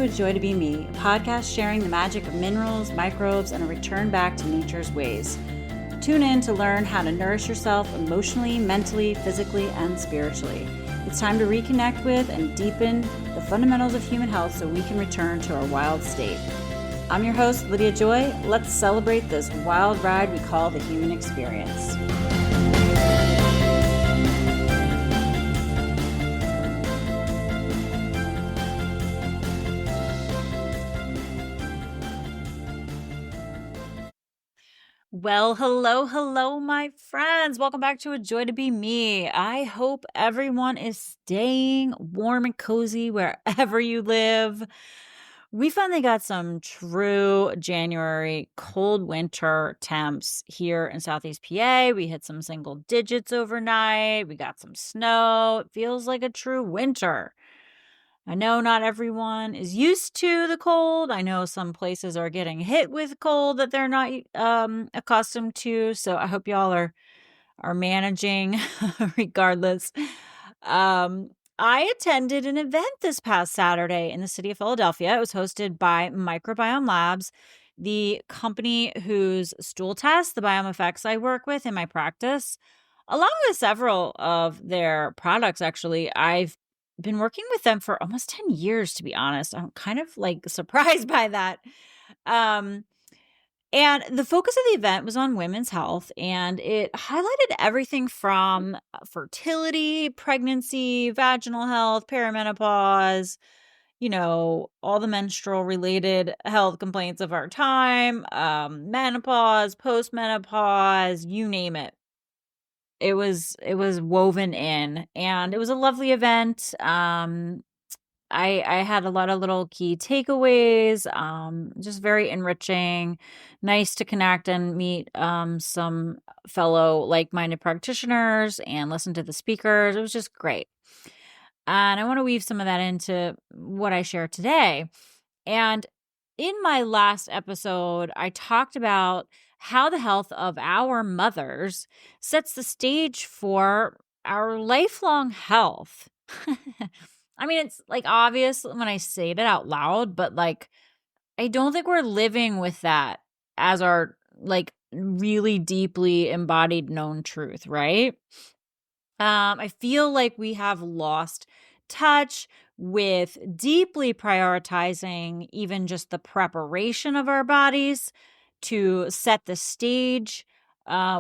to A Joy to Be Me, a podcast sharing the magic of minerals, microbes, and a return back to nature's ways. Tune in to learn how to nourish yourself emotionally, mentally, physically, and spiritually. It's time to reconnect with and deepen the fundamentals of human health so we can return to our wild state. I'm your host, Lydia Joy. Let's celebrate this wild ride we call the human experience. Well, hello, my friends. Welcome back to A Joy to Be Me. I hope everyone is staying warm and cozy wherever you live. We finally got some true January cold winter temps here in Southeast PA. We hit some single digits overnight. We got some snow. It feels like a true winter. I know not everyone is used to the cold. I know some places are getting hit with cold that they're not accustomed to. So I hope y'all are managing regardless. I attended an event this past Saturday in the city of Philadelphia. It was hosted by Microbiome Labs, the company whose stool tests, the Biome Effects I work with in my practice, along with several of their products. Actually, I've been working with them for almost 10 years, to be honest. I'm kind of surprised by that. And the focus of the event was on women's health, and it highlighted everything from fertility, pregnancy, vaginal health, perimenopause, all the menstrual related health complaints of our time, menopause, postmenopause, you name it. It was woven in, and it was a lovely event. I had a lot of little key takeaways, just very enriching, nice to connect and meet some fellow like-minded practitioners and listen to the speakers. It was just great. And I want to weave some of that into what I share today. And in my last episode, I talked about how the health of our mothers sets the stage for our lifelong health. I mean, it's obvious when I say it out loud, but I don't think we're living with that as our really deeply embodied known truth, right? I feel like we have lost touch with deeply prioritizing even just the preparation of our bodies to set the stage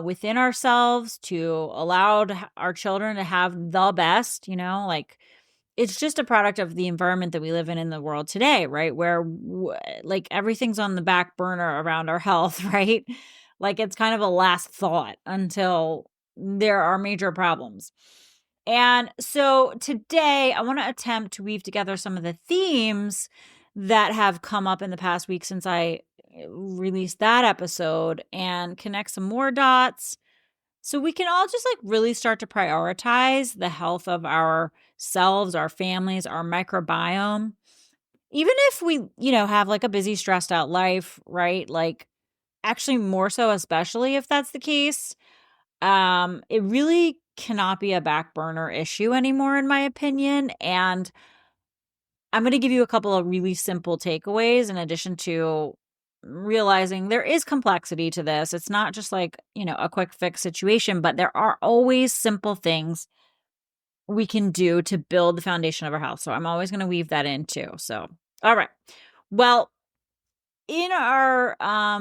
within ourselves, to allow our children to have the best, it's just a product of the environment that we live in the world today, right? Where everything's on the back burner around our health, right? It's kind of a last thought until there are major problems. And so today I want to attempt to weave together some of the themes that have come up in the past week since I released that episode and connect some more dots so we can all just really start to prioritize the health of ourselves, our families, our microbiome. Even if we, have a busy, stressed out life, right? Actually more so, especially if that's the case. It really cannot be a back burner issue anymore, in my opinion. And I'm going to give you a couple of really simple takeaways in addition to realizing there is complexity to this. It's not just a quick fix situation, but there are always simple things we can do to build the foundation of our health. So I'm always going to weave that in too. So, all right. Well, in our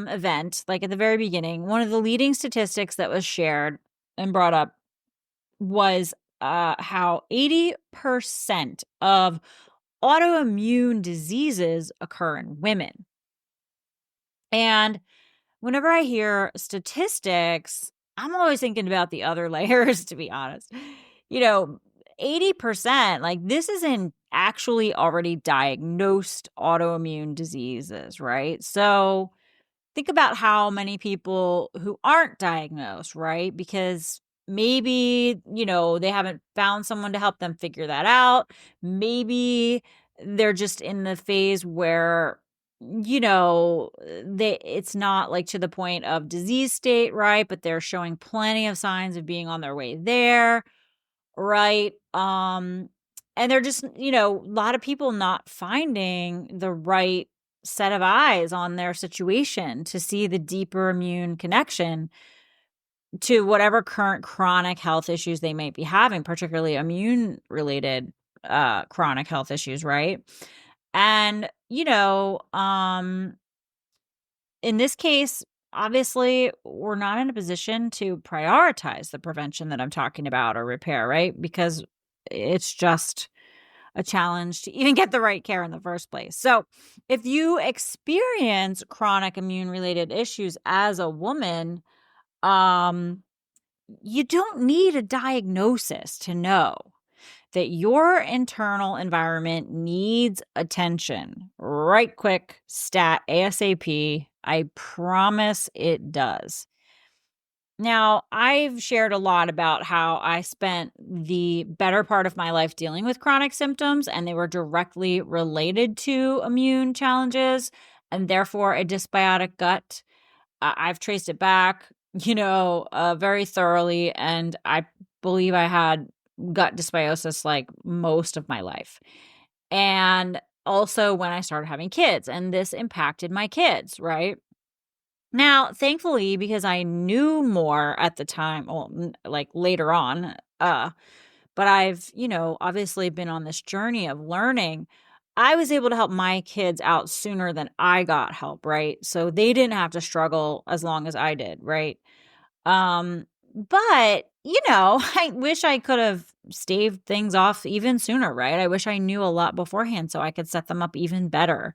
event, at the very beginning, one of the leading statistics that was shared and brought up was how 80% of autoimmune diseases occur in women. And whenever I hear statistics, I'm always thinking about the other layers, to be honest. 80%, this is in actually already diagnosed autoimmune diseases, right? So think about how many people who aren't diagnosed, right? Because maybe, they haven't found someone to help them figure that out. Maybe they're just in the phase where, it's not to the point of disease state, right? But they're showing plenty of signs of being on their way there, right? And they're just, a lot of people not finding the right set of eyes on their situation to see the deeper immune connection to whatever current chronic health issues they might be having, particularly immune related chronic health issues, right? And, in this case, obviously, we're not in a position to prioritize the prevention that I'm talking about or repair, right? Because it's just a challenge to even get the right care in the first place. So, if you experience chronic immune related issues as a woman, um, you don't need a diagnosis to know that your internal environment needs attention. Right quick, stat, ASAP. I promise it does. Now, I've shared a lot about how I spent the better part of my life dealing with chronic symptoms, and they were directly related to immune challenges and therefore a dysbiotic gut. I've traced it back, very thoroughly, and I believe I had gut dysbiosis like most of my life. And also when I started having kids, and this impacted my kids, right? Now, thankfully, because I knew more at the time, like later on, but I've, obviously been on this journey of learning. I was able to help my kids out sooner than I got help, right? So they didn't have to struggle as long as I did, right? But, I wish I could have staved things off even sooner, right? I wish I knew a lot beforehand so I could set them up even better.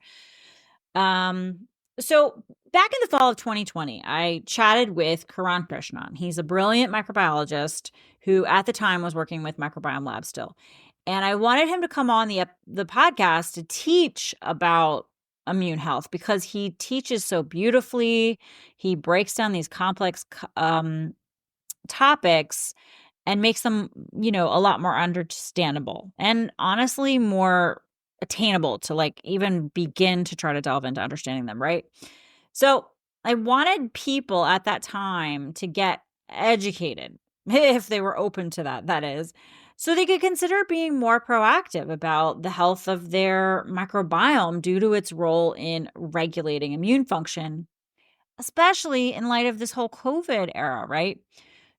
So back in the fall of 2020, I chatted with Kiran Krishnan. He's a brilliant microbiologist who at the time was working with Microbiome Lab still. And I wanted him to come on the podcast to teach about immune health because he teaches so beautifully. He breaks down these complex topics and makes them, a lot more understandable and honestly more attainable to like even begin to try to delve into understanding them, right? So I wanted people at that time to get educated if they were open to that is, so they could consider being more proactive about the health of their microbiome due to its role in regulating immune function, especially in light of this whole COVID era, right?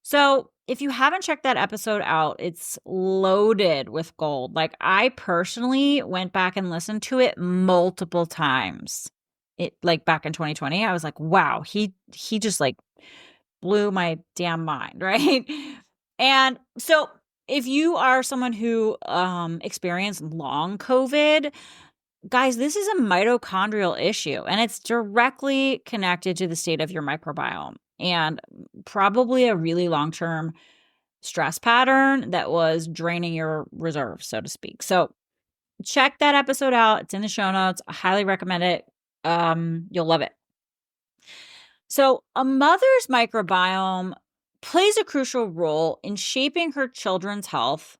So if you haven't checked that episode out, it's loaded with gold. Like I personally went back and listened to it multiple times. It like back in 2020, I was like, wow, he just like blew my damn mind, right? And so if you are someone who experienced long COVID, guys, this is a mitochondrial issue and it's directly connected to the state of your microbiome and probably a really long-term stress pattern that was draining your reserves, so to speak. So check that episode out. It's in the show notes. I highly recommend it. You'll love it. So a mother's microbiome plays a crucial role in shaping her children's health,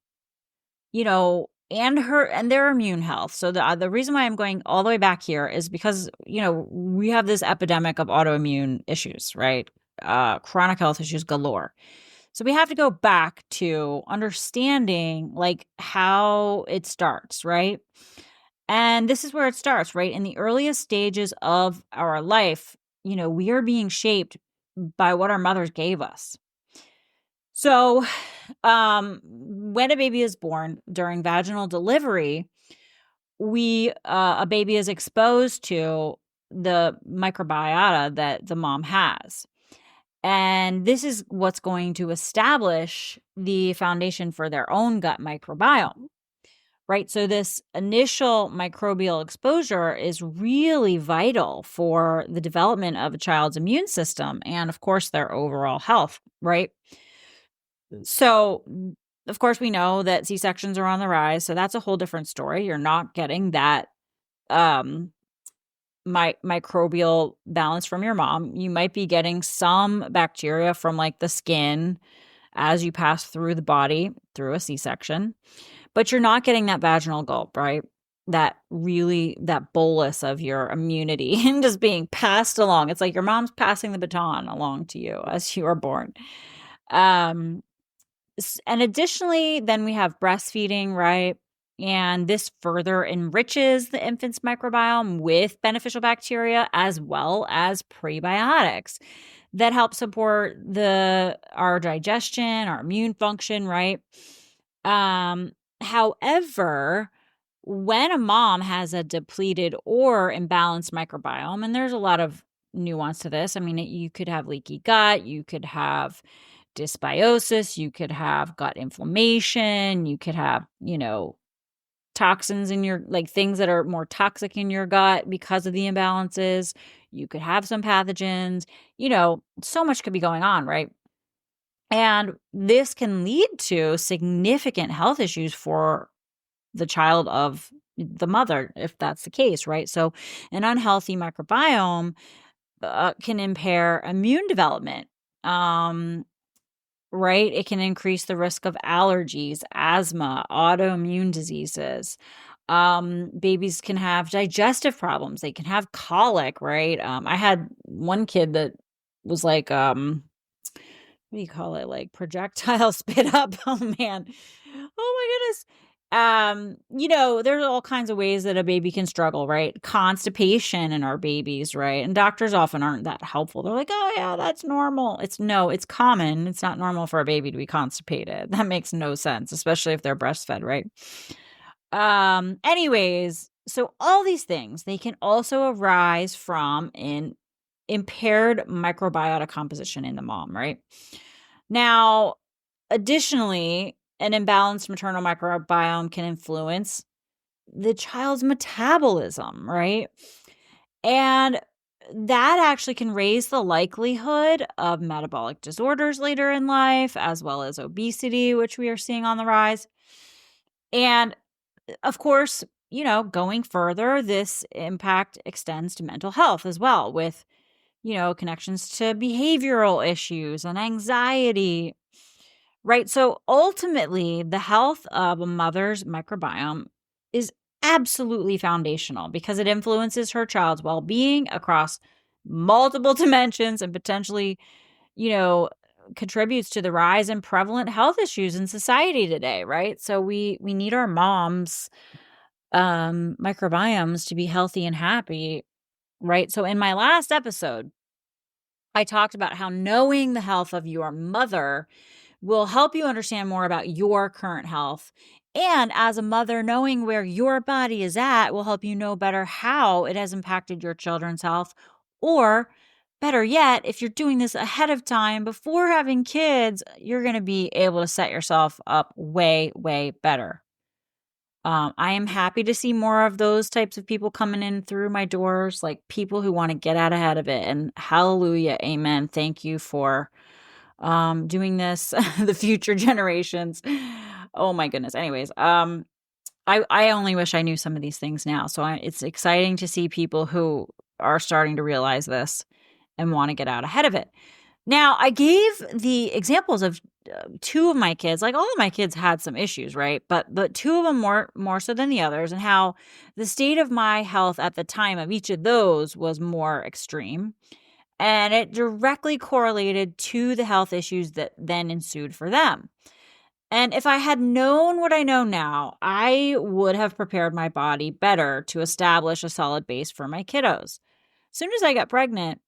and their immune health. So the reason why I'm going all the way back here is because, we have this epidemic of autoimmune issues, right? Chronic health issues galore. So we have to go back to understanding like how it starts, right? And this is where it starts, right? In the earliest stages of our life, we are being shaped by what our mothers gave us. So, when a baby is born during vaginal delivery, a baby is exposed to the microbiota that the mom has. And this is what's going to establish the foundation for their own gut microbiome, right? So this initial microbial exposure is really vital for the development of a child's immune system and, of course, their overall health, right? So, of course, we know that C-sections are on the rise. So that's a whole different story. You're not getting that microbial balance from your mom. You might be getting some bacteria from like the skin as you pass through the body through a C-section, but you're not getting that vaginal gulp, right? That bolus of your immunity and just being passed along. It's like your mom's passing the baton along to you as you are born. And additionally, then we have breastfeeding, right? And this further enriches the infant's microbiome with beneficial bacteria as well as prebiotics that help support our digestion, our immune function, right? However, when a mom has a depleted or imbalanced microbiome, and there's a lot of nuance to this. I mean, you could have leaky gut, you could have dysbiosis, you could have gut inflammation, you could have, toxins in your, like things that are more toxic in your gut because of the imbalances. You could have some pathogens, so much could be going on, right? And this can lead to significant health issues for the child of the mother, if that's the case, right? So an unhealthy microbiome can impair immune development, right? It can increase the risk of allergies, asthma, autoimmune diseases. Babies can have digestive problems. They can have colic, right? I had one kid that was like, what do you call it? Like projectile spit up. Oh man. Oh my goodness. There's all kinds of ways that a baby can struggle, right? Constipation in our babies, right? And doctors often aren't that helpful. They're like, oh yeah, that's normal. It's common. It's not normal for a baby to be constipated. That makes no sense, especially if they're breastfed, right? Anyways, so all these things, they can also arise from an impaired microbiota composition in the mom, right? Now, additionally, an imbalanced maternal microbiome can influence the child's metabolism, right? And that actually can raise the likelihood of metabolic disorders later in life, as well as obesity, which we are seeing on the rise. And of course, going further, this impact extends to mental health as well, with, connections to behavioral issues and anxiety, right? So ultimately, the health of a mother's microbiome is absolutely foundational because it influences her child's well-being across multiple dimensions and potentially, contributes to the rise in prevalent health issues in society today, right? So we need our moms microbiomes to be healthy and happy, right? So in my last episode, I talked about how knowing the health of your mother will help you understand more about your current health. And as a mother, knowing where your body is at will help you know better how it has impacted your children's health. Or better yet, if you're doing this ahead of time before having kids, you're going to be able to set yourself up way, way better. I am happy to see more of those types of people coming in through my doors, like people who want to get out ahead of it. And hallelujah, amen. Thank you for doing this, the future generations. Oh my goodness. Anyways, I only wish I knew some of these things now. So it's exciting to see people who are starting to realize this and want to get out ahead of it. Now, I gave the examples of two of my kids. Like all of my kids had some issues, right? But two of them more so than the others, and how the state of my health at the time of each of those was more extreme. And it directly correlated to the health issues that then ensued for them. And if I had known what I know now, I would have prepared my body better to establish a solid base for my kiddos. As soon as I got pregnant,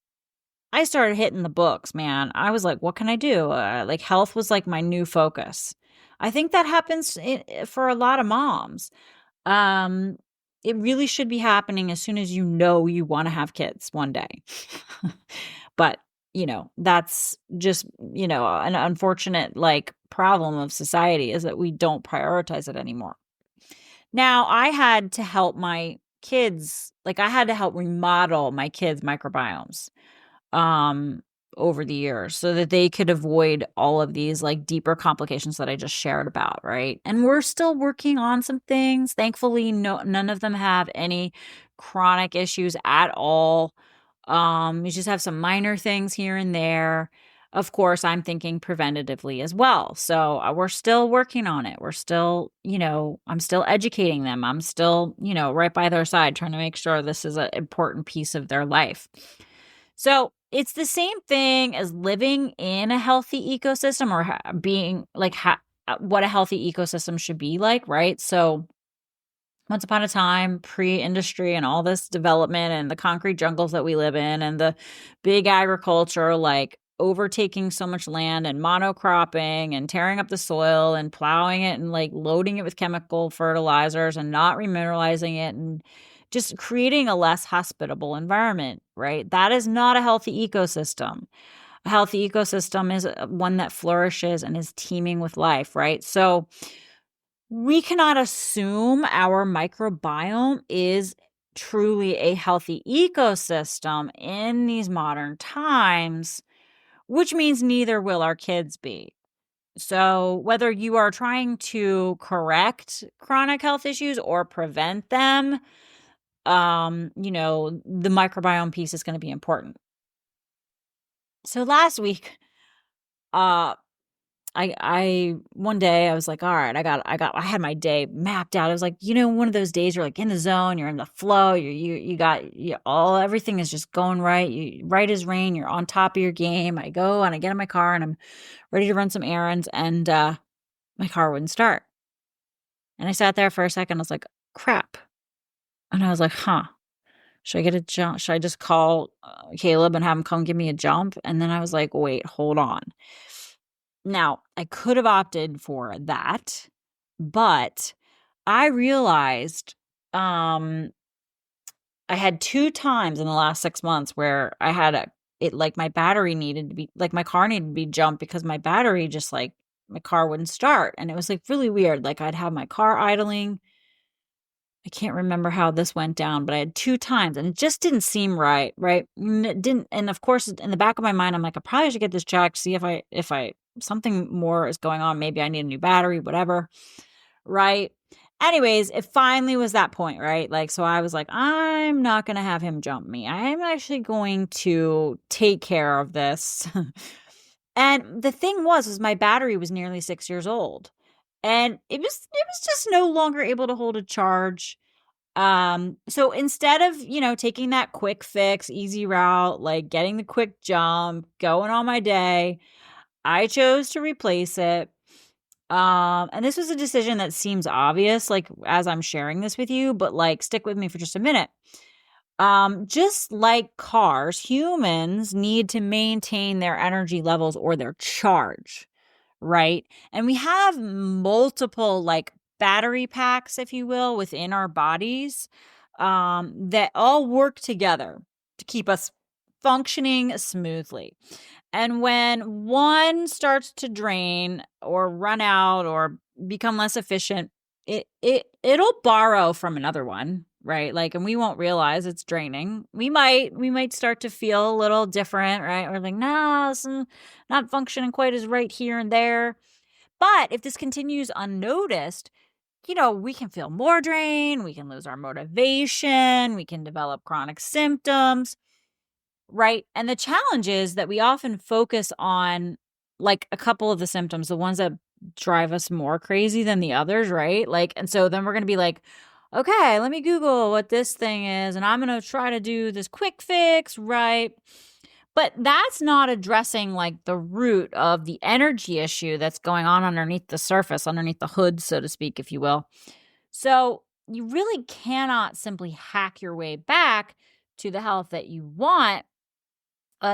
I started hitting the books, man. I was like, what can I do? Like health was like my new focus. I think that happens for a lot of moms. It really should be happening as soon as you know you want to have kids one day. But, that's just, an unfortunate like problem of society is that we don't prioritize it anymore. Now, I had to help my kids, like I had to help remodel my kids' microbiomes over the years so that they could avoid all of these like deeper complications that I just shared about, right? And we're still working on some things. Thankfully, none of them have any chronic issues at all. We just have some minor things here and there. Of course, I'm thinking preventatively as well. So we're still working on it. We're still, I'm still educating them. I'm still, right by their side, trying to make sure this is an important piece of their life. So it's the same thing as living in a healthy ecosystem or being like what a healthy ecosystem should be like, right? So Once upon a time, pre-industry and all this development and the concrete jungles that we live in and the big agriculture, like overtaking so much land and monocropping and tearing up the soil and plowing it and like loading it with chemical fertilizers and not remineralizing it and just creating a less hospitable environment, right? That is not a healthy ecosystem. A healthy ecosystem is one that flourishes and is teeming with life, right? So we cannot assume our microbiome is truly a healthy ecosystem in these modern times, which means neither will our kids be. So, whether you are trying to correct chronic health issues or prevent them, the microbiome piece is going to be important. So last week, uh, I one day I was like, all right, I had my day mapped out. I was like, one of those days you're like in the zone, you're in the flow, you got everything is just going right. Right as rain, you're on top of your game. I go and I get in my car and I'm ready to run some errands, and my car wouldn't start. And I sat there for a second. I was like, crap. And I was like, should I get a jump? Should I just call Caleb and have him come give me a jump? And then I was like, wait, hold on. Now, I could have opted for that, but I realized I had 2 times in the last 6 months where I had my battery needed to be, like my car needed to be jumped because my battery just like, my car wouldn't start. And it was like really weird. Like I'd have my car idling. I can't remember how this went down, but I had 2 times and it just didn't seem right. And it didn't. And of course, in the back of my mind, I'm like, I probably should get this checked, see if something more is going on. Maybe I need a new battery, whatever. Right. Anyways, it finally was that point, right? Like, so I was like, I'm not going to have him jump me. I'm actually going to take care of this. And the thing was my battery was nearly 6 years old. And it was just no longer able to hold a charge. So instead of, taking that quick fix, easy route, like getting the quick jump, going on my day, I chose to replace it. And this was a decision that seems obvious, like as I'm sharing this with you, but like stick with me for just a minute. Just like cars, humans need to maintain their energy levels or their charge. Right. And we have multiple like battery packs, if you will, within our bodies that all work together to keep us functioning smoothly. And when one starts to drain or run out or become less efficient, it'll borrow from another one, right? Like, and we won't realize it's draining. We might start to feel a little different, right? We're like, nah, it's not functioning quite as right here and there. But if this continues unnoticed, we can feel more drained, we can lose our motivation, we can develop chronic symptoms, right? And the challenge is that we often focus on like a couple of the symptoms, the ones that drive us more crazy than the others, right? Like, and so then we're going to be like, okay, let me Google what this thing is, and I'm going to try to do this quick fix, right? But that's not addressing like the root of the energy issue that's going on underneath the surface, underneath the hood, so to speak, if you will. So you really cannot simply hack your way back to the health that you want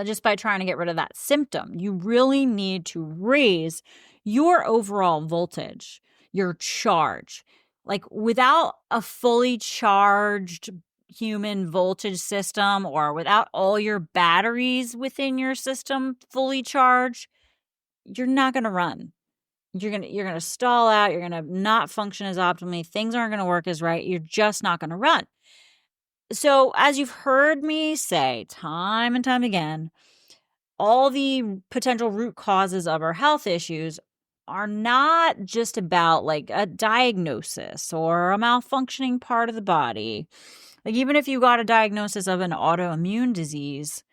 just by trying to get rid of that symptom. You really need to raise your overall voltage, your charge. Like without a fully charged human voltage system or without all your batteries within your system fully charged, you're not going to run. You're going to stall out. You're going to not function as optimally. Things aren't going to work as right. You're just not going to run. So as you've heard me say time and time again, all the potential root causes of our health issues are not just about like a diagnosis or a malfunctioning part of the body. Like even if you got a diagnosis of an autoimmune disease,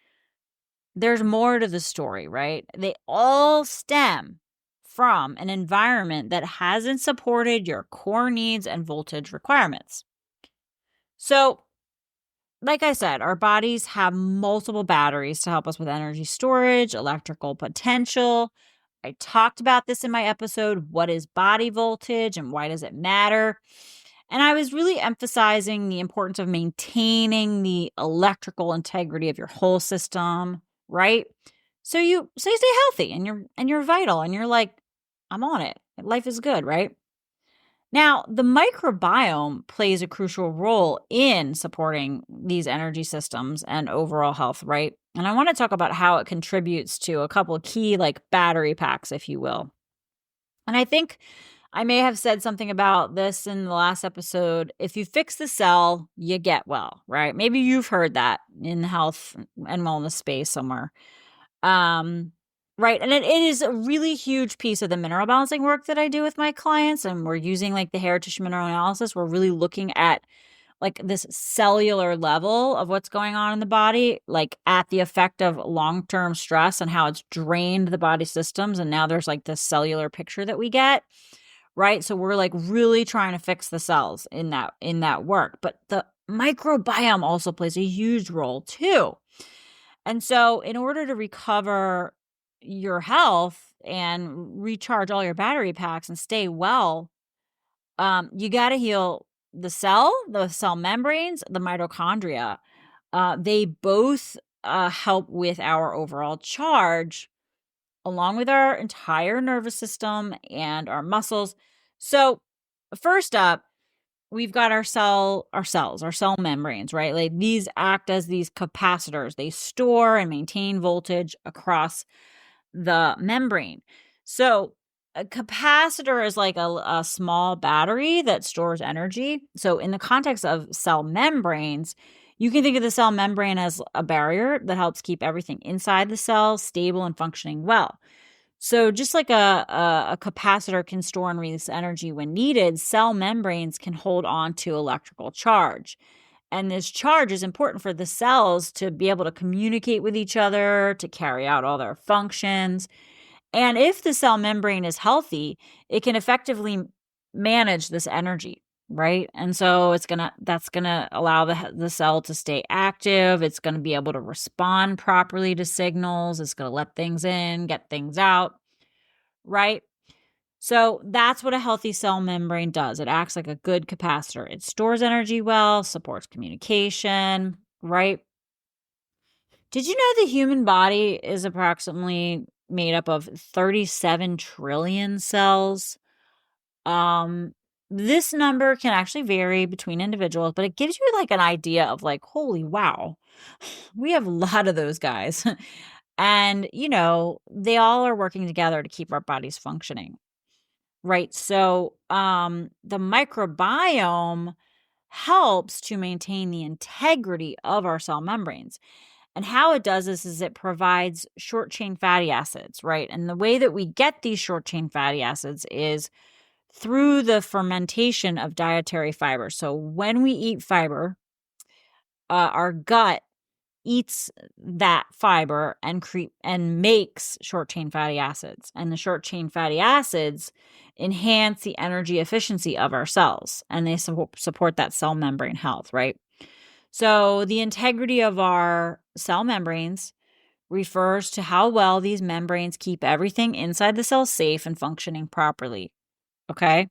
there's more to the story, right? They all stem from an environment that hasn't supported your core needs and voltage requirements. So, like I said, our bodies have multiple batteries to help us with energy storage, electrical potential. I talked about this in my episode, What is Body Voltage and Why Does It Matter? And I was really emphasizing the importance of maintaining the electrical integrity of your whole system, right? So you stay healthy and you're vital and you're like, I'm on it. Life is good, right? Now, the microbiome plays a crucial role in supporting these energy systems and overall health, right? And I want to talk about how it contributes to a couple of key, like battery packs, if you will. And I think I may have said something about this in the last episode. If you fix the cell, you get well, right? Maybe you've heard that in the health and wellness space somewhere. Right. And it is a really huge piece of the mineral balancing work that I do with my clients. And we're using like the hair tissue mineral analysis. We're really looking at like this cellular level of what's going on in the body, like at the effect of long-term stress and how it's drained the body systems. And now there's like this cellular picture that we get. Right. So we're like really trying to fix the cells in that work. But the microbiome also plays a huge role too. And so, in order to recover your health and recharge all your battery packs and stay well, you got to heal the cell membranes, the mitochondria. They both help with our overall charge, along with our entire nervous system and our muscles. So, first up, we've got our cell membranes, right? Like these act as these capacitors. They store and maintain voltage across the membrane. So a capacitor is like a small battery that stores energy. So in the context of cell membranes, you can think of the cell membrane as a barrier that helps keep everything inside the cell stable and functioning well. So just like a capacitor can store and release energy when needed, cell membranes can hold on to electrical charge. And this charge is important for the cells to be able to communicate with each other, to carry out all their functions. And if the cell membrane is healthy, it can effectively manage this energy, right? And so that's gonna allow the cell to stay active. It's gonna be able to respond properly to signals. It's gonna let things in, get things out, right? So that's what a healthy cell membrane does. It acts like a good capacitor. It stores energy well, supports communication, right? Did you know the human body is approximately made up of 37 trillion cells? This number can actually vary between individuals, but it gives you like an idea of like, holy wow, we have a lot of those guys. And, they all are working together to keep our bodies functioning. Right. So, the microbiome helps to maintain the integrity of our cell membranes. And how it does this is it provides short chain fatty acids, right? And the way that we get these short chain fatty acids is through the fermentation of dietary fiber. So when we eat fiber, our gut eats that fiber and makes short chain fatty acids. And the short chain fatty acids enhance the energy efficiency of our cells, and they support that cell membrane health, right? So the integrity of our cell membranes refers to how well these membranes keep everything inside the cell safe and functioning properly. Okay?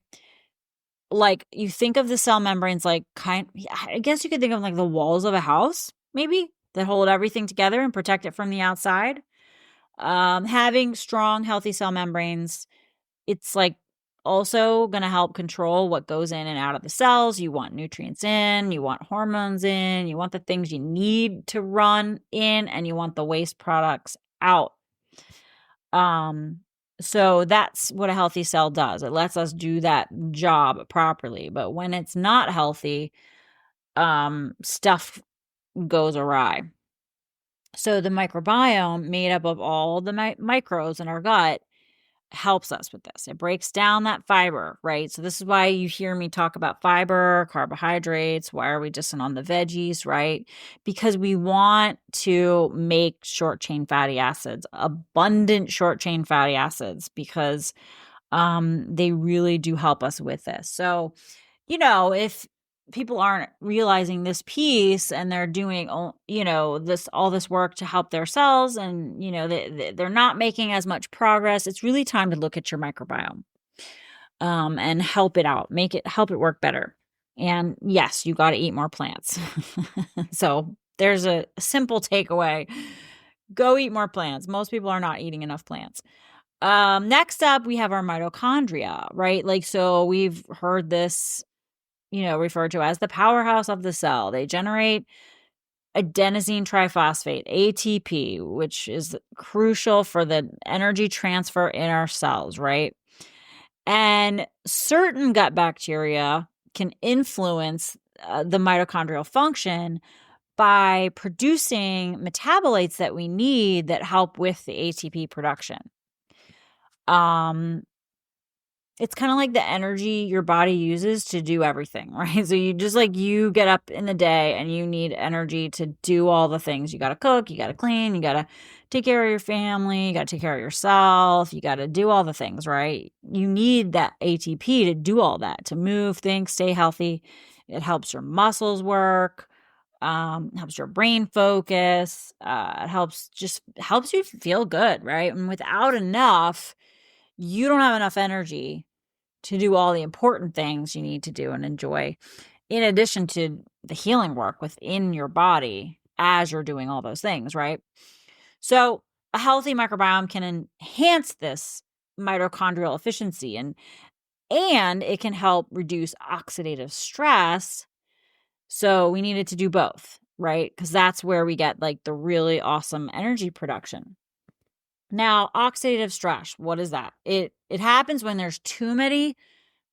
Like you think of the cell membranes like I guess you could think of like the walls of a house, maybe, that hold everything together and protect it from the outside. Having strong, healthy cell membranes, it's like also going to help control what goes in and out of the cells. You want nutrients in, you want hormones in, you want the things you need to run in, and you want the waste products out. So that's what a healthy cell does. It lets us do that job properly. But when it's not healthy, stuff goes awry. So the microbiome, made up of all the microbes in our gut, helps us with this. It breaks down that fiber, right? So this is why you hear me talk about fiber, carbohydrates. Why are we just on the veggies, right? Because we want to make short chain fatty acids, abundant short chain fatty acids, because they really do help us with this. So, if people aren't realizing this piece and they're doing, all this work to help their cells, and, they're not making as much progress, it's really time to look at your microbiome, and help it out, help it work better. And yes, you got to eat more plants. So there's a simple takeaway. Go eat more plants. Most people are not eating enough plants. Next up, we have our mitochondria, right? Like, so we've heard this, referred to as the powerhouse of the cell. They generate adenosine triphosphate, ATP, which is crucial for the energy transfer in our cells, right? And certain gut bacteria can influence the mitochondrial function by producing metabolites that we need that help with the ATP production. It's kind of like the energy your body uses to do everything, right? So you get up in the day and you need energy to do all the things. You got to cook, you got to clean, you got to take care of your family, you got to take care of yourself, you got to do all the things, right? You need that ATP to do all that, to move, think, stay healthy. It helps your muscles work, helps your brain focus, it helps you feel good, right? And without enough, you don't have enough energy to do all the important things you need to do and enjoy, in addition to the healing work within your body as you're doing all those things, right? So a healthy microbiome can enhance this mitochondrial efficiency and it can help reduce oxidative stress. So we needed to do both, right? Because that's where we get like the really awesome energy production. Now, oxidative stress, what is that? It happens when there's too many,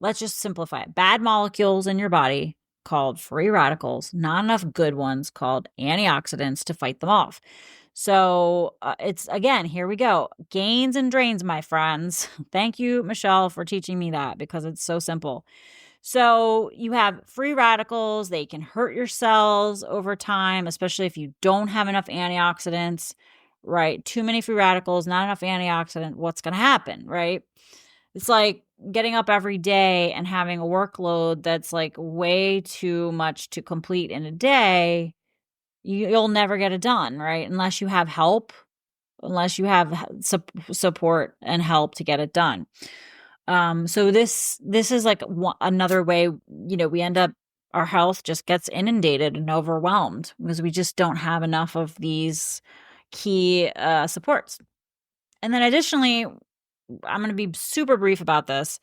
let's just simplify it, bad molecules in your body called free radicals, not enough good ones called antioxidants to fight them off. So it's, again, here we go. Gains and drains, my friends. Thank you, Michelle, for teaching me that because it's so simple. So you have free radicals. They can hurt your cells over time, especially if you don't have enough antioxidants, right? Too many free radicals, not enough antioxidant. What's going to happen, right? It's like getting up every day and having a workload that's like way too much to complete in a day. You'll never get it done, right? Unless you have help, unless you have support and help to get it done. So this is like another way, we end up, our health just gets inundated and overwhelmed because we just don't have enough of these key supports. And then additionally, I'm going to be super brief about this.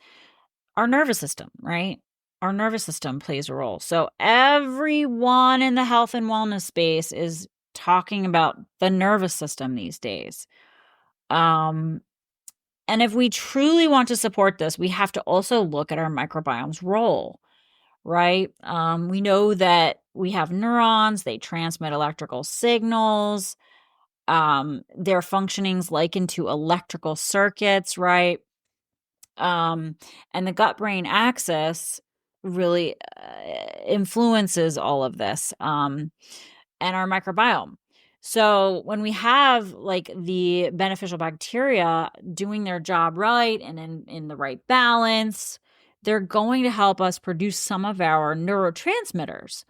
Our nervous system, right? Our nervous system plays a role. So everyone in the health and wellness space is talking about the nervous system these days. And if we truly want to support this, we have to also look at our microbiome's role, right? We know that we have neurons, they transmit electrical signals. Their functioning's likened to electrical circuits, right? And the gut-brain axis really influences all of this, and our microbiome. So when we have like the beneficial bacteria doing their job right and in the right balance, they're going to help us produce some of our neurotransmitters,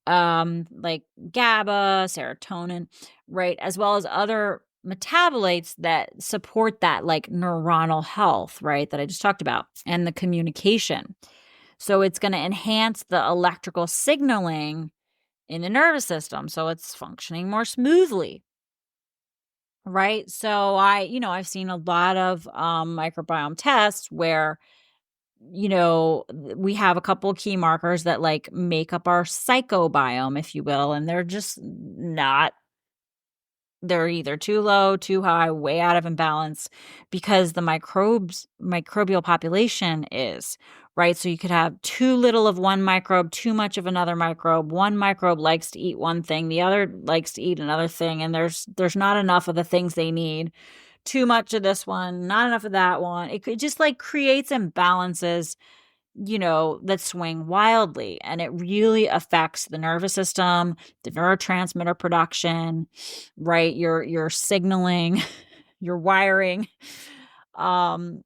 like GABA, serotonin, right? As well as other metabolites that support that like neuronal health, right? That I just talked about, and the communication. So it's going to enhance the electrical signaling in the nervous system. So it's functioning more smoothly. Right. So I've seen a lot of microbiome tests where, we have a couple of key markers that like make up our psychobiome, if you will, and they're just not, they're either too low, too high, way out of imbalance because the microbial population is, right? So you could have too little of one microbe, too much of another microbe. One microbe likes to eat one thing, the other likes to eat another thing, and there's not enough of the things they need. Too much of this one, not enough of that one. It could just like creates imbalances, that swing wildly. And it really affects the nervous system, the neurotransmitter production, right? Your signaling, your wiring. And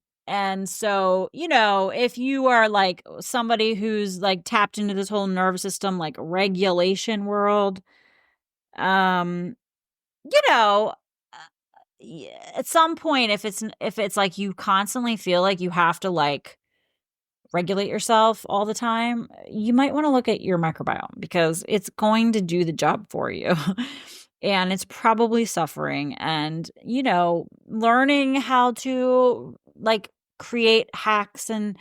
so, if you are like somebody who's like tapped into this whole nervous system, like regulation world, um, you know, at some point, if it's like you constantly feel like you have to like regulate yourself all the time, you might want to look at your microbiome because it's going to do the job for you. And it's probably suffering. And, learning how to like create hacks and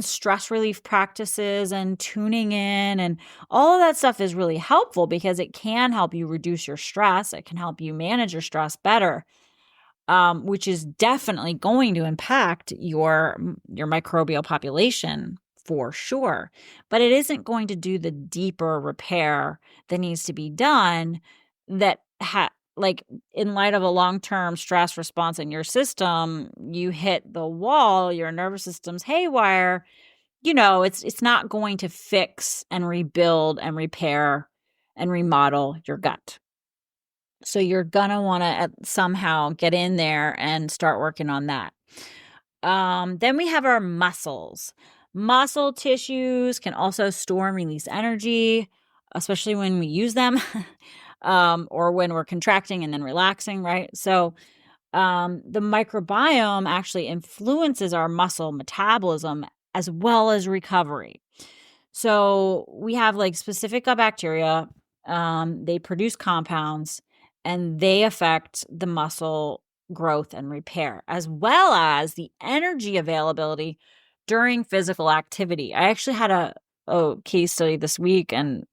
stress relief practices and tuning in and all of that stuff is really helpful because it can help you reduce your stress. It can help you manage your stress better. Which is definitely going to impact your microbial population for sure. But it isn't going to do the deeper repair that needs to be done that like in light of a long-term stress response in your system, you hit the wall, your nervous system's haywire, it's not going to fix and rebuild and repair and remodel your gut. So you're going to want to somehow get in there and start working on that. Then we have our muscles. Muscle tissues can also store and release energy, especially when we use them or when we're contracting and then relaxing, right? So the microbiome actually influences our muscle metabolism as well as recovery. So we have like specific gut bacteria. They produce compounds and they affect the muscle growth and repair, as well as the energy availability during physical activity. I actually had a case study this week, and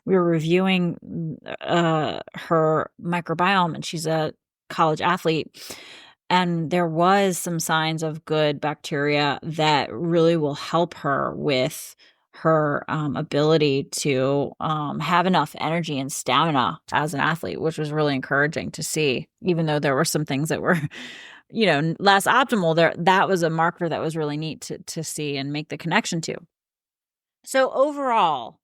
we were reviewing her microbiome, and she's a college athlete. And there was some signs of good bacteria that really will help her with her ability to have enough energy and stamina as an athlete, which was really encouraging to see, even though there were some things that were, less optimal there. That was a marker that was really neat to see and make the connection to. So overall,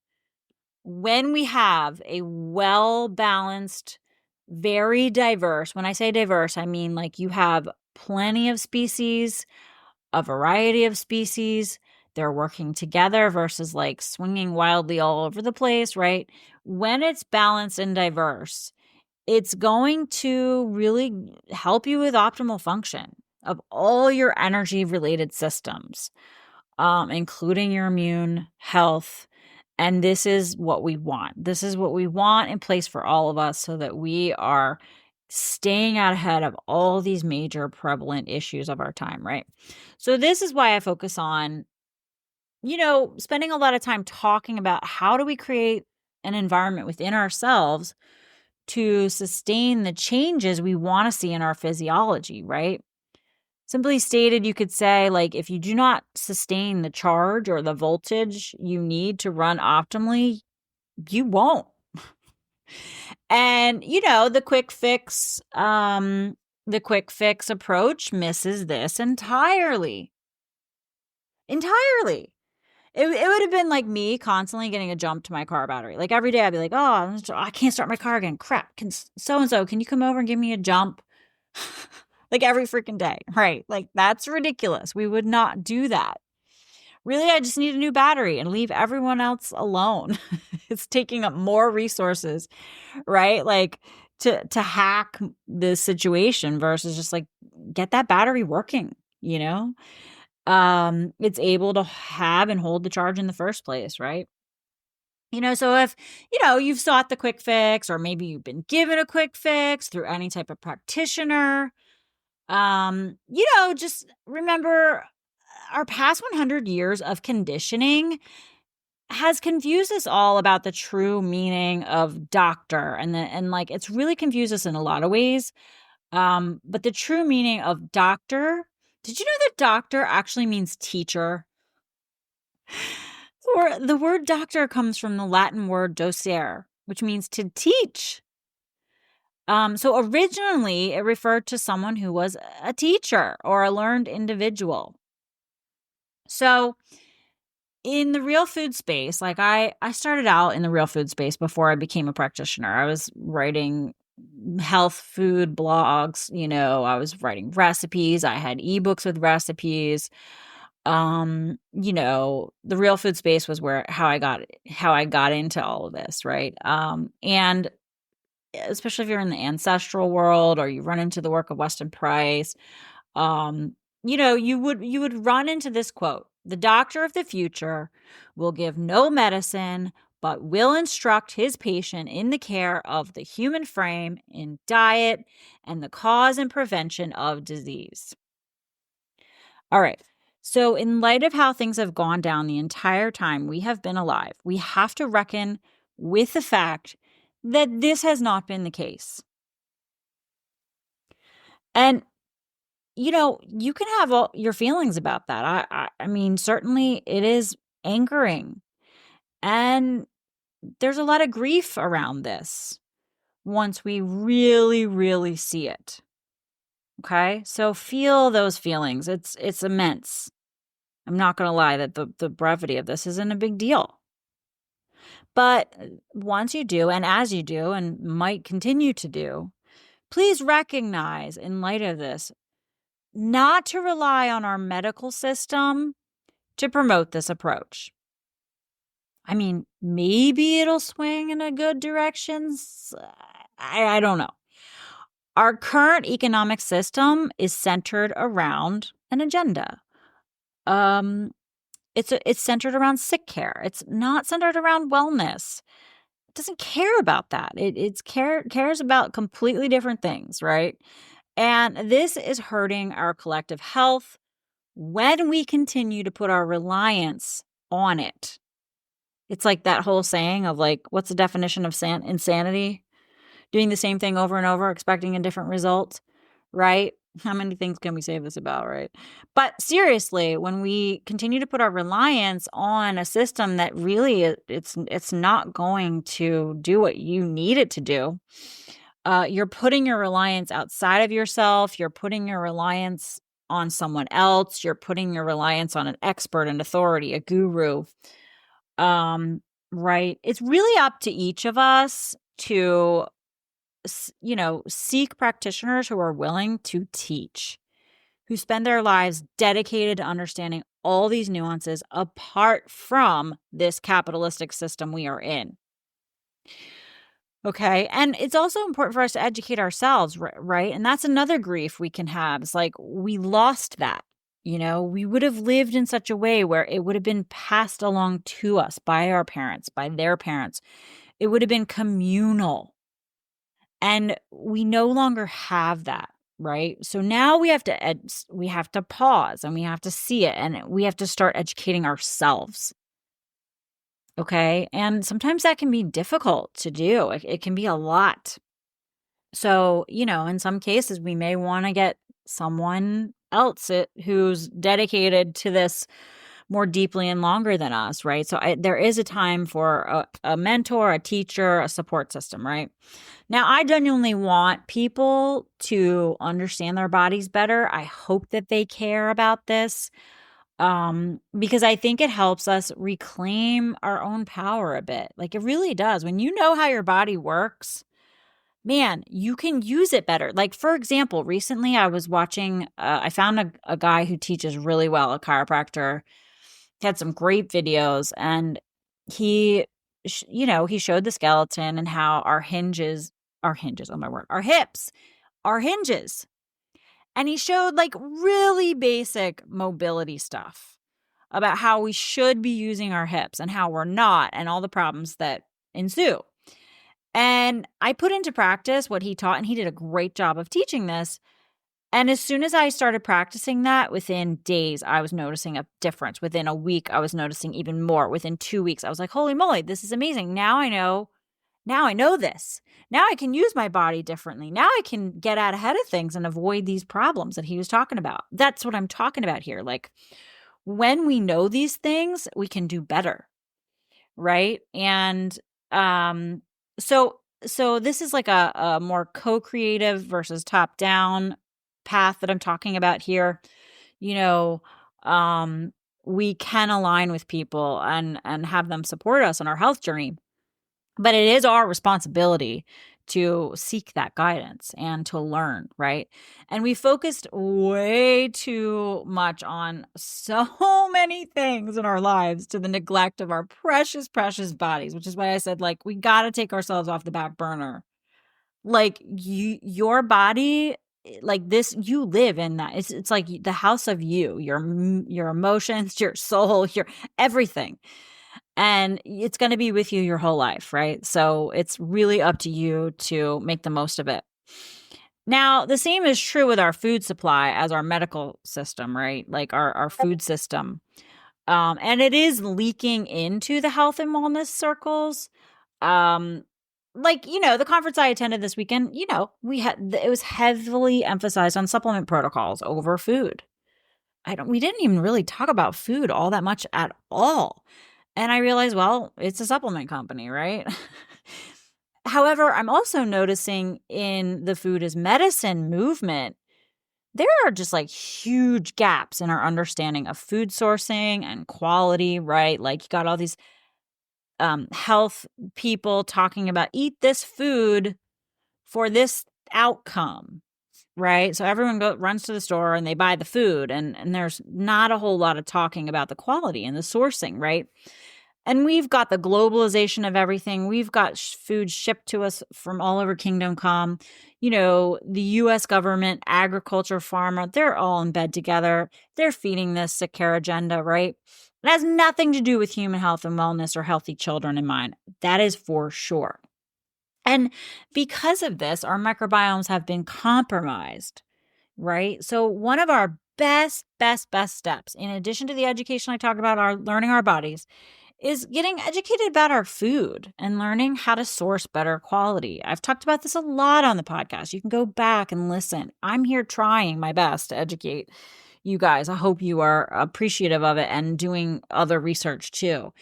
when we have a well-balanced, very diverse, when I say diverse, I mean like you have plenty of species, a variety of species, they're working together versus like swinging wildly all over the place, right? When it's balanced and diverse, it's going to really help you with optimal function of all your energy related systems, including your immune health. And this is what we want. This is what we want in place for all of us so that we are staying out ahead of all these major prevalent issues of our time, right? So this is why I focus on, spending a lot of time talking about how do we create an environment within ourselves to sustain the changes we want to see in our physiology, right? Simply stated, you could say, like, if you do not sustain the charge or the voltage you need to run optimally, you won't. And, the quick fix approach misses this entirely. Entirely. It would have been like me constantly getting a jump to my car battery. Like every day I'd be like, oh, I can't start my car again. Crap. Can so-and-so, can you come over and give me a jump? Like every freaking day, right? Like that's ridiculous. We would not do that. Really, I just need a new battery and leave everyone else alone. It's taking up more resources, right? Like to hack this situation versus just like get that battery working, it's able to have and hold the charge in the first place, right? So if, you've sought the quick fix or maybe you've been given a quick fix through any type of practitioner, just remember our past 100 years of conditioning has confused us all about the true meaning of doctor. And like, it's really confused us in a lot of ways. But the true meaning of doctor, did you know that doctor actually means teacher? Or the word doctor comes from the Latin word docere, which means to teach. So originally it referred to someone who was a teacher or a learned individual. So in the real food space, like I started out in the real food space before I became a practitioner. I was writing health food blogs, I was writing recipes. I had ebooks with recipes. The real food space was how I got into all of this, right? And especially if you're in the ancestral world or you run into the work of Weston Price, you would run into this quote. The doctor of the future will give no medicine, but will instruct his patient in the care of the human frame, in diet, and the cause and prevention of disease. All right. So, in light of how things have gone down the entire time we have been alive, we have to reckon with the fact that this has not been the case. And, you can have all your feelings about that. I mean, certainly it is angering. And there's a lot of grief around this once we really, really see it. Okay. So feel those feelings. It's immense. I'm not going to lie that the brevity of this isn't a big deal. But once you do, and as you do, and might continue to do, please recognize in light of this, not to rely on our medical system to promote this approach. I mean, maybe it'll swing in a good direction. I don't know. Our current economic system is centered around an agenda. It's centered around sick care. It's not centered around wellness. It doesn't care about that. It cares about completely different things, right? And this is hurting our collective health when we continue to put our reliance on it. It's like that whole saying of like, what's the definition of insanity? Doing the same thing over and over, expecting a different result, right? How many things can we say this about, right? But seriously, when we continue to put our reliance on a system that really it's not going to do what you need it to do, you're putting your reliance outside of yourself. You're putting your reliance on someone else. You're putting your reliance on an expert, an authority, a guru. Right? It's really up to each of us to seek practitioners who are willing to teach, who spend their lives dedicated to understanding all these nuances apart from this capitalistic system we are in. Okay. And it's also important for us to educate ourselves, right? And that's another grief we can have. It's like we lost that. We would have lived in such a way where it would have been passed along to us by our parents, by their parents. It would have been communal. And we no longer have that, right? So now we have to pause and we have to see it and we have to start educating ourselves. Okay? And sometimes that can be difficult to do. It can be a lot. So, in some cases we may want to get someone else who's dedicated to this more deeply and longer than us, right? So there is a time for a mentor, a teacher, a support system, right? Now, I genuinely want people to understand their bodies better. I hope that they care about this because I think it helps us reclaim our own power a bit. Like it really does. When you know how your body works, man, you can use it better. Like, for example, recently I was watching, I found a guy who teaches really well, a chiropractor. He had some great videos and he showed the skeleton and how our hinges, oh my word, our hips are hinges. And he showed like really basic mobility stuff about how we should be using our hips and how we're not and all the problems that ensue. And I put into practice what he taught and he did a great job of teaching this. And as soon as I started practicing that, within days, I was noticing a difference. Within a week, I was noticing even more. Within 2 weeks, I was like, holy moly, this is amazing. Now I know this. Now I can use my body differently. Now I can get out ahead of things and avoid these problems that he was talking about. That's what I'm talking about here. Like when we know these things, we can do better. Right. And so this is like a more co-creative versus top-down path that I'm talking about here. We can align with people and have them support us on our health journey. But it is our responsibility to seek that guidance and to learn, right? And we focused way too much on so many things in our lives to the neglect of our precious, precious bodies, which is why I said, like, we got to take ourselves off the back burner. Like, your body like this, you live in that. It's like the house of your emotions, your soul, your everything. And it's going to be with you your whole life, right? So it's really up to you to make the most of it. Now, the same is true with our food supply as our medical system, right? Like our food system. And it is leaking into the health and wellness circles. Um, like, the conference I attended this weekend, it was heavily emphasized on supplement protocols over food. We didn't even really talk about food all that much at all. And I realized, well, it's a supplement company, right? However, I'm also noticing in the food as medicine movement, there are just like huge gaps in our understanding of food sourcing and quality, right? Like you got all these health people talking about eat this food for this outcome, right? So everyone runs to the store and they buy the food, and there's not a whole lot of talking about the quality and the sourcing, right? And we've got the globalization of everything. We've got food shipped to us from all over Kingdom Come. The U.S. government, agriculture, pharma, they're all in bed together. They're feeding this sick care agenda, right? It has nothing to do with human health and wellness or healthy children in mind. That is for sure. And because of this, our microbiomes have been compromised, right? So one of our best steps, in addition to the education I talked about, our learning our bodies, is getting educated about our food and learning how to source better quality. I've talked about this a lot on the podcast. You can go back and listen. I'm here trying my best to educate you guys. I hope you are appreciative of it and doing other research too,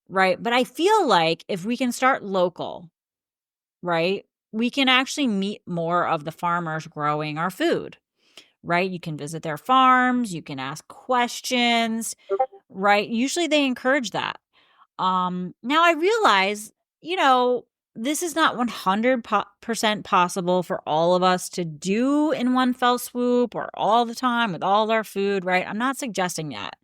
right? But I feel like if we can start local, right, we can actually meet more of the farmers growing our food, right? You can visit their farms, you can ask questions, right? Usually they encourage that. Now I realize, this is not 100% possible for all of us to do in one fell swoop or all the time with all our food, right? I'm not suggesting that.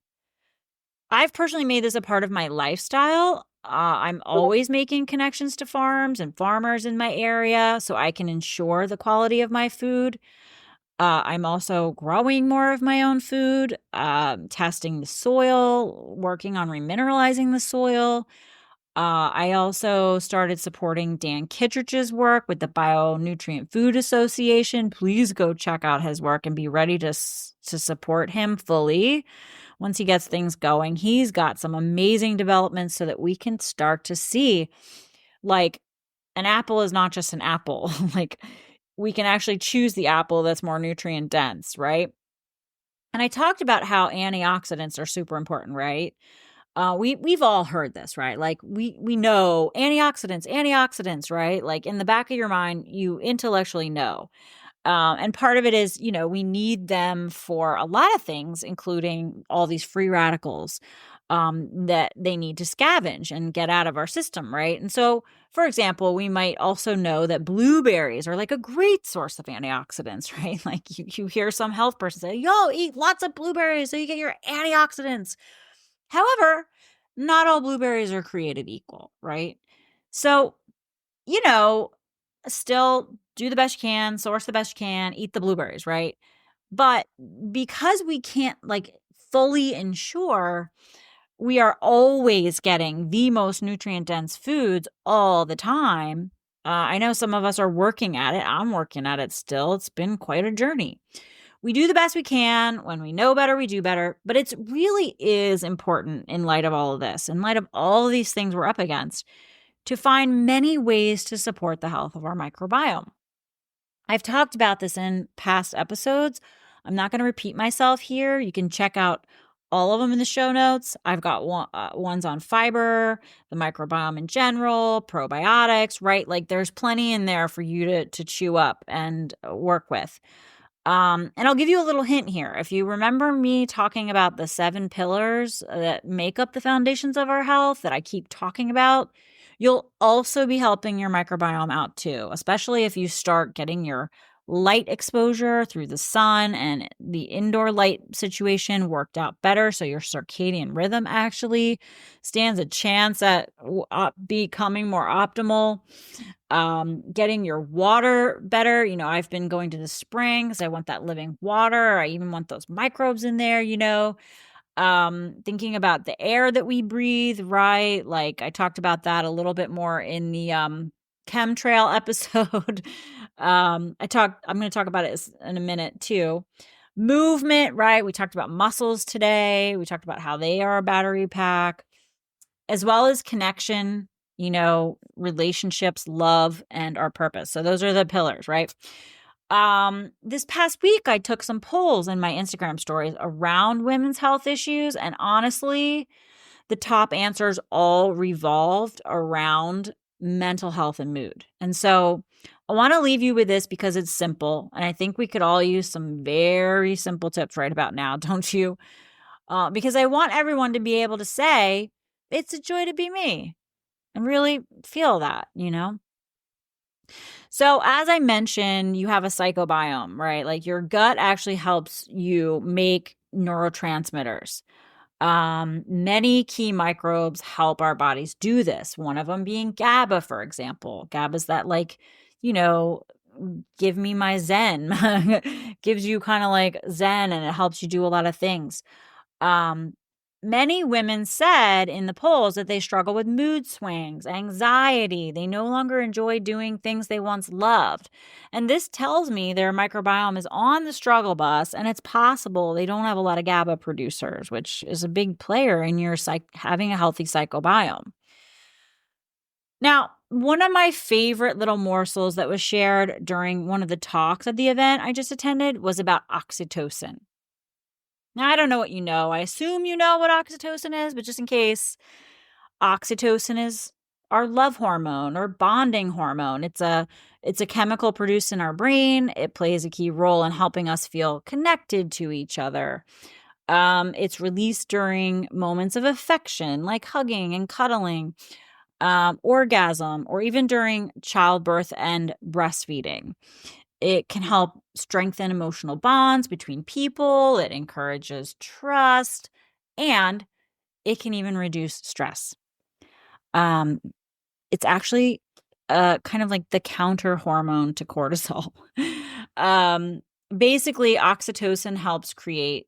I've personally made this a part of my lifestyle. I'm always making connections to farms and farmers in my area so I can ensure the quality of my food. I'm also growing more of my own food, testing the soil, working on remineralizing the soil. I also started supporting Dan Kittredge's work with the Bionutrient Food Association. Please go check out his work and be ready to support him fully once he gets things going. He's got some amazing developments so that we can start to see, like, an apple is not just an apple. Like, we can actually choose the apple that's more nutrient dense, right? And I talked about how antioxidants are super important, right? We've all heard this, right? Like we know antioxidants, right? Like in the back of your mind, you intellectually know. And part of it is, we need them for a lot of things, including all these free radicals that they need to scavenge and get out of our system, right? And so, for example, we might also know that blueberries are like a great source of antioxidants, right? Like you hear some health person say, yo, eat lots of blueberries so you get your antioxidants. However, not all blueberries are created equal, right? So, still do the best you can, source the best you can, eat the blueberries, right? But because we can't fully ensure we are always getting the most nutrient dense foods all the time, I know some of us are working at it. I'm working at it still. It's been quite a journey. We do the best we can. When we know better, we do better. But it really is important in light of all of this, in light of all of these things we're up against, to find many ways to support the health of our microbiome. I've talked about this in past episodes. I'm not going to repeat myself here. You can check out all of them in the show notes. I've got ones on fiber, the microbiome in general, probiotics, right? Like there's plenty in there for you to chew up and work with. And I'll give you a little hint here. If you remember me talking about the 7 pillars that make up the foundations of our health that I keep talking about, you'll also be helping your microbiome out too, especially if you start getting your light exposure through the sun and the indoor light situation worked out better. So your circadian rhythm actually stands a chance at becoming more optimal. Getting your water better. I've been going to the springs. I want that living water. I even want those microbes in there, thinking about the air that we breathe, right? Like I talked about that a little bit more in the chemtrail episode. I'm going to talk about it in a minute too. Movement, right? We talked about muscles today. We talked about how they are a battery pack, as well as connection, relationships, love, and our purpose. So those are the pillars, right? This past week, I took some polls in my Instagram stories around women's health issues. And honestly, the top answers all revolved around mental health and mood. And so I want to leave you with this because it's simple. And I think we could all use some very simple tips right about now, don't you? Because I want everyone to be able to say, it's a joy to be me, and really feel that, So as I mentioned, you have a psychobiome, right? Like your gut actually helps you make neurotransmitters. Many key microbes help our bodies do this. One of them being GABA, for example. GABA is that give me my zen, gives you kind of like zen, and it helps you do a lot of things. Many women said in the polls that they struggle with mood swings, anxiety. They no longer enjoy doing things they once loved. And this tells me their microbiome is on the struggle bus, and it's possible they don't have a lot of GABA producers, which is a big player in your having a healthy psychobiome. Now, one of my favorite little morsels that was shared during one of the talks at the event I just attended was about oxytocin. Now, I don't know what you know. I assume you know what oxytocin is, but just in case, oxytocin is our love hormone or bonding hormone. It's a chemical produced in our brain. It plays a key role in helping us feel connected to each other. It's released during moments of affection, like hugging and cuddling, orgasm, or even during childbirth and breastfeeding. It can help strengthen emotional bonds between people. It encourages trust, and it can even reduce stress. It's actually kind of like the counter hormone to cortisol. Basically, oxytocin helps create,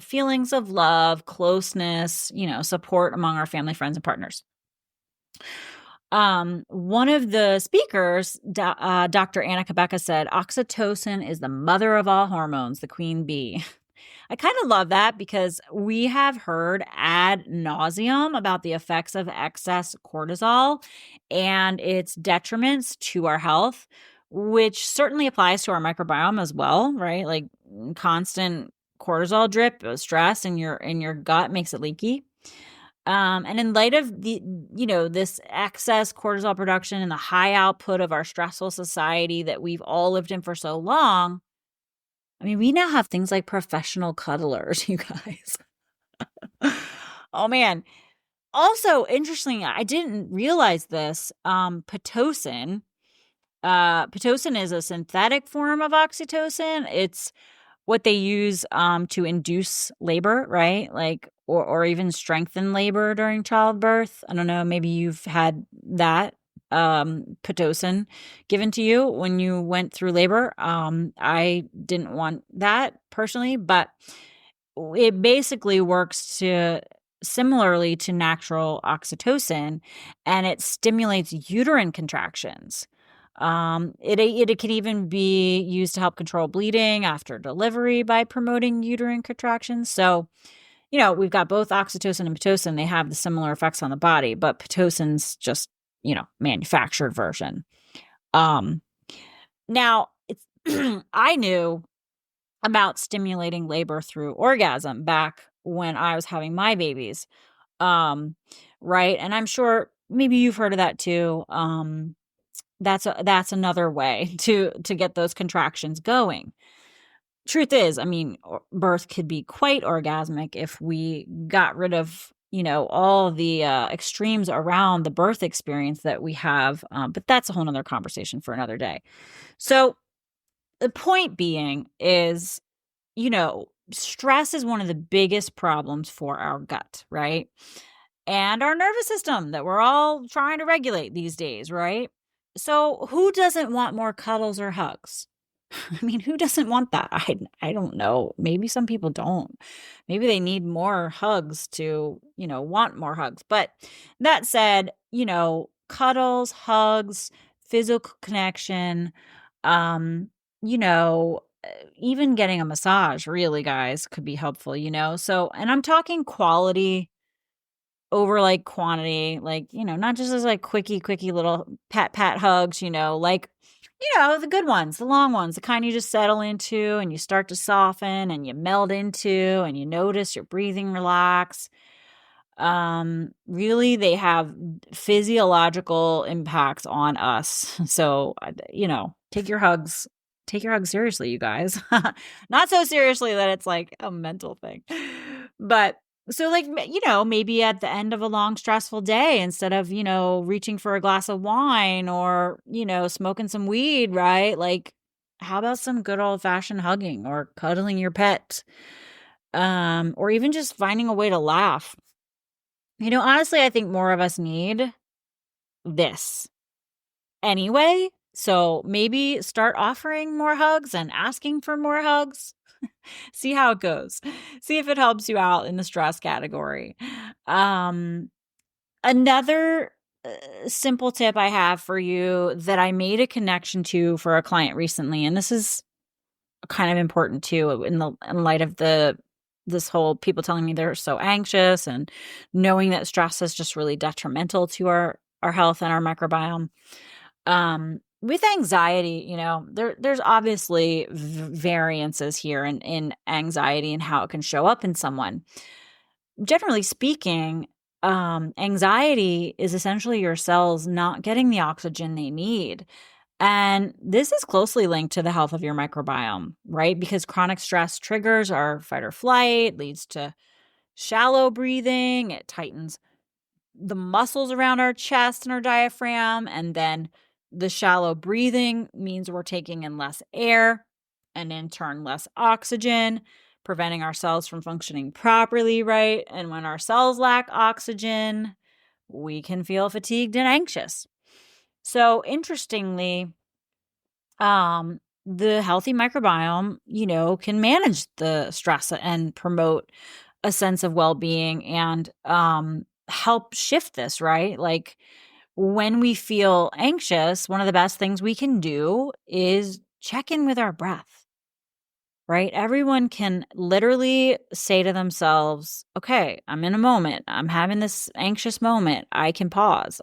feelings of love, closeness, support among our family, friends, and partners. One of the speakers, Dr. Anna Kabeka, said, oxytocin is the mother of all hormones, the queen bee. I kind of love that because we have heard ad nauseum about the effects of excess cortisol and its detriments to our health, which certainly applies to our microbiome as well, right? Like constant cortisol drip, stress in your gut makes it leaky. And in light of this excess cortisol production and the high output of our stressful society that we've all lived in for so long, I mean, we now have things like professional cuddlers, you guys. Oh, man. Also, interestingly, I didn't realize this. Pitocin is a synthetic form of oxytocin. It's what they use to induce labor, right? Like, or even strengthen labor during childbirth. I don't know, maybe you've had that Pitocin given to you when you went through labor. I didn't want that personally, but it basically works similarly to natural oxytocin, and it stimulates uterine contractions. It can even be used to help control bleeding after delivery by promoting uterine contractions. So, we've got both oxytocin and Pitocin. They have the similar effects on the body, but Pitocin's just, manufactured version. Now it's, I knew about stimulating labor through orgasm back when I was having my babies. Right. And I'm sure maybe you've heard of that too. That's another way to get those contractions going. Truth is, I mean, birth could be quite orgasmic if we got rid of, all the extremes around the birth experience that we have. But that's a whole nother conversation for another day. So The point being is, stress is one of the biggest problems for our gut, right? And our nervous system that we're all trying to regulate these days, right? So, who doesn't want more cuddles or hugs? I mean, who doesn't want that? I don't know. Maybe some people don't. Maybe they need more hugs to, want more hugs. But that said, cuddles, hugs, physical connection, um, you know, even getting a massage, really, guys, could be helpful, So, and I'm talking quality over like quantity, like, not just as like quickie little pat hugs, like, the good ones, the long ones, the kind you just settle into and you start to soften and you meld into and you notice your breathing relax. Really, they have physiological impacts on us. So, take your hugs seriously, you guys. Not so seriously that it's like a mental thing, but so like, maybe at the end of a long, stressful day, instead of, reaching for a glass of wine or, smoking some weed, right? Like, how about some good old fashioned hugging or cuddling your pet? Or even just finding a way to laugh. Honestly, I think more of us need this anyway. So maybe start offering more hugs and asking for more hugs. See how it goes. See if it helps you out in the stress category. Another simple tip I have for you that I made a connection to for a client recently, and this is kind of important too in light of this whole people telling me they're so anxious and knowing that stress is just really detrimental to our health and our microbiome. With anxiety, there's obviously variances here in anxiety and how it can show up in someone. Generally speaking, anxiety is essentially your cells not getting the oxygen they need. And this is closely linked to the health of your microbiome, right? Because chronic stress triggers our fight or flight, leads to shallow breathing, it tightens the muscles around our chest and our diaphragm. And then the shallow breathing means we're taking in less air and in turn less oxygen, preventing our cells from functioning properly, right? And when our cells lack oxygen, we can feel fatigued and anxious. So interestingly, the healthy microbiome, can manage the stress and promote a sense of well-being and help shift this, right? Like when we feel anxious, one of the best things we can do is check in with our breath, right? Everyone can literally say to themselves, okay, I'm in a moment. I'm having this anxious moment. I can pause,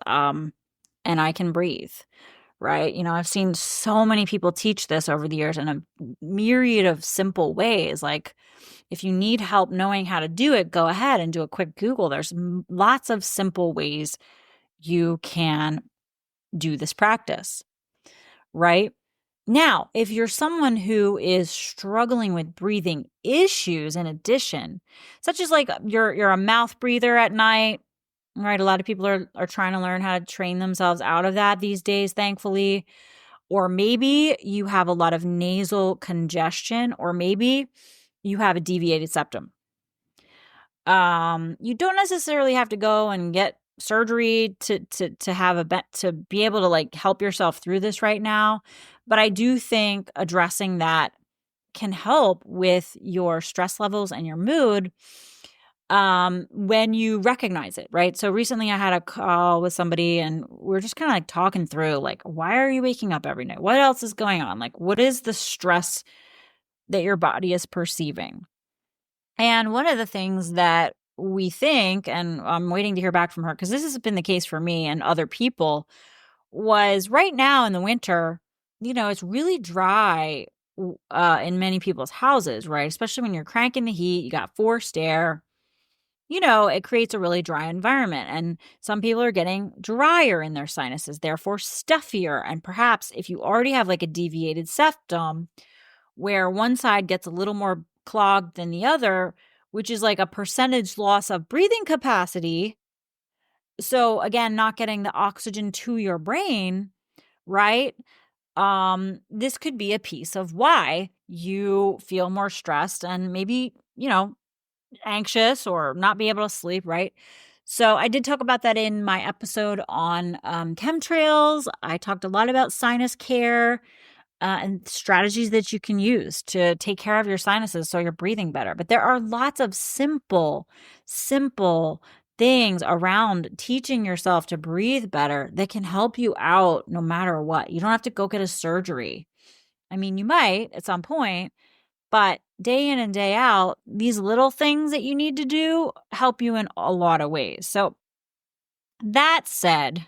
and I can breathe, right? I've seen so many people teach this over the years in a myriad of simple ways. Like, if you need help knowing how to do it, go ahead and do a quick Google. There's lots of simple ways you can do this practice, right? Now, if you're someone who is struggling with breathing issues in addition, such as like you're a mouth breather at night, right? A lot of people are trying to learn how to train themselves out of that these days, thankfully. Or maybe you have a lot of nasal congestion, or maybe you have a deviated septum. You don't necessarily have to go and get surgery to have to be able to like help yourself through this right now. But I do think addressing that can help with your stress levels and your mood when you recognize it, right? So recently I had a call with somebody and we're just kind of like talking through like, why are you waking up every night? What else is going on? Like, what is the stress that your body is perceiving? And one of the things that we think, and I'm waiting to hear back from her because this has been the case for me and other people, was right now in the winter, it's really dry in many people's houses, right? Especially when you're cranking the heat, you got forced air. It creates a really dry environment. And some people are getting drier in their sinuses, therefore stuffier. And perhaps if you already have like a deviated septum where one side gets a little more clogged than the other, which is like a percentage loss of breathing capacity. So again, not getting the oxygen to your brain, right? this could be a piece of why you feel more stressed and maybe, anxious or not be able to sleep, right? So I did talk about that in my episode on chemtrails. I talked a lot about sinus care and strategies that you can use to take care of your sinuses so you're breathing better. But there are lots of simple things around teaching yourself to breathe better that can help you out no matter what. You don't have to go get a surgery. I mean, you might at some point, but day in and day out, these little things that you need to do help you in a lot of ways. So that said,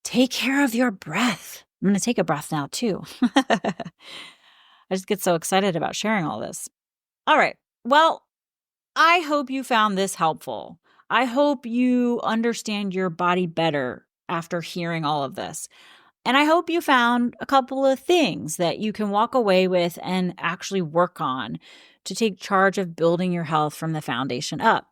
take care of your breath. I'm going to take a breath now too. I just get so excited about sharing all this. All right. Well, I hope you found this helpful. I hope you understand your body better after hearing all of this. And I hope you found a couple of things that you can walk away with and actually work on to take charge of building your health from the foundation up.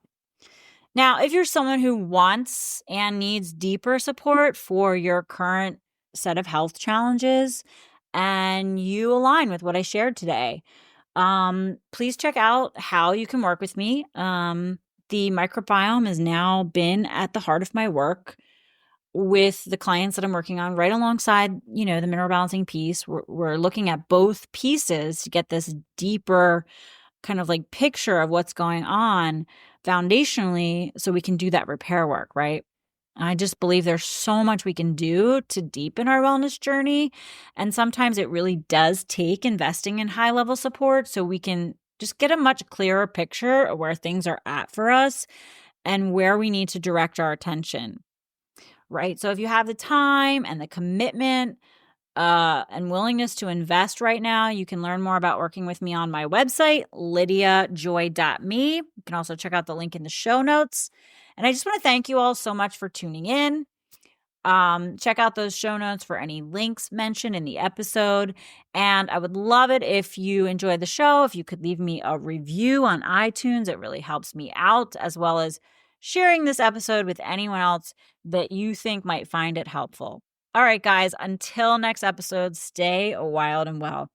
Now, if you're someone who wants and needs deeper support for your current set of health challenges and you align with what I shared today, please check out how you can work with me. The microbiome has now been at the heart of my work with the clients that I'm working on right alongside, the mineral balancing piece. We're looking at both pieces to get this deeper kind of like picture of what's going on foundationally so we can do that repair work, right? I just believe there's so much we can do to deepen our wellness journey. And sometimes it really does take investing in high level support so we can just get a much clearer picture of where things are at for us and where we need to direct our attention, right? So if you have the time and the commitment, and willingness to invest right now, you can learn more about working with me on my website, lydiajoy.me. You can also check out the link in the show notes. And I just want to thank you all so much for tuning in. Check out those show notes for any links mentioned in the episode. And I would love it if you enjoyed the show, if you could leave me a review on iTunes. It really helps me out, as well as sharing this episode with anyone else that you think might find it helpful. All right, guys, until next episode, stay wild and well.